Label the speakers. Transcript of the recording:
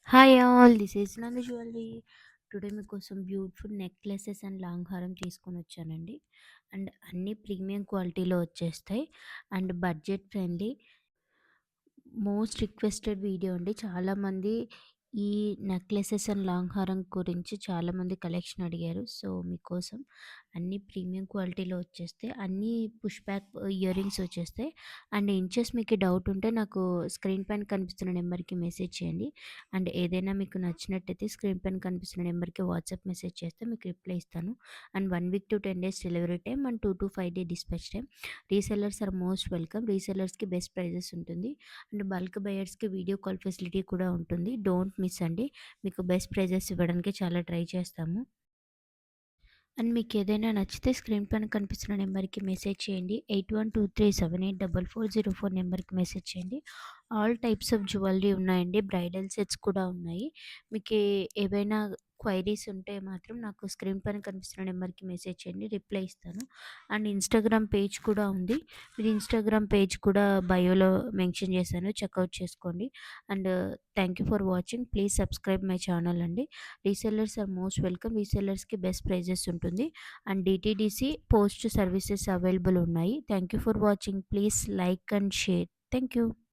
Speaker 1: Hi all this is నందు jewellery. Today మీకోసం beautiful necklaces and long హారం తీసుకొని వచ్చానండి. అండ్ అన్నీ ప్రీమియం క్వాలిటీలో వచ్చేస్తాయి. And budget friendly. Most requested video అండి. చాలామంది ఈ నెక్లెసెస్ అండ్ లాంగ్ హారం గురించి చాలామంది కలెక్షన్ అడిగారు. సో, మీకోసం అన్నీ ప్రీమియం క్వాలిటీలో వచ్చేస్తాయి. అన్నీ పుష్ బ్యాక్ ఇయర్ రింగ్స్ వచ్చేస్తాయి. అండ్ ఇంచెస్ మీకు డౌట్ ఉంటే నాకు స్క్రీన్ పైన కనిపిస్తున్న నెంబర్‌కి మెసేజ్ చేయండి. అండ్ ఏదైనా మీకు నచ్చినట్టయితే స్క్రీన్ పైన కనిపిస్తున్న నెంబర్‌కి వాట్సాప్ మెసేజ్ చేస్తే మీకు రిప్లై ఇస్తాను. And 1 week to 10 days delivery time and 2-5 day dispatch time. Resellers are most welcome. రీసెల్లర్స్‌కి బెస్ట్ ప్రైజెస్ ఉంటుంది. అండ్ బల్క్ బయర్స్‌కి వీడియో కాల్ ఫెసిలిటీ కూడా ఉంటుంది. డోంట్ మిస్ అండి. మీకు బెస్ట్ ప్రైజెస్ ఇవ్వడానికి చాలా ట్రై చేస్తాము. అండ్ మీకేదైనా నచ్చితే స్క్రీన్ పైన కనిపిస్తున్న నెంబర్‌కి మెసేజ్ చేయండి. 8123784404 నెంబర్‌కి మెసేజ్ చేయండి. ఆల్ టైప్స్ ఆఫ్ జ్యువెలరీ ఉన్నాయండి. బ్రైడల్ సెట్స్ కూడా ఉన్నాయి. మీకే ఏవైనా క్వైరీస్ ఉంటే మాత్రం నాకు స్క్రీన్ పైన కనిపిస్తున్న నెంబర్‌కి మెసేజ్ చేయండి. రిప్లై ఇస్తాను. అండ్ ఇన్‌స్టాగ్రామ్ పేజ్ కూడా ఉంది. మీరు ఇన్‌స్టాగ్రామ్ పేజ్ కూడా బయోలో మెన్షన్ చేశాను. చెక్‌ఔట్ చేసుకోండి. And thank you for watching. Please subscribe my channel అండి. Resellers are most welcome. రీసెల్లర్స్‌కి బెస్ట్ ప్రైజెస్ ఉంటుంది. And DTDC post services available ఉన్నాయి. Thank you for watching. Please like and share. Thank you.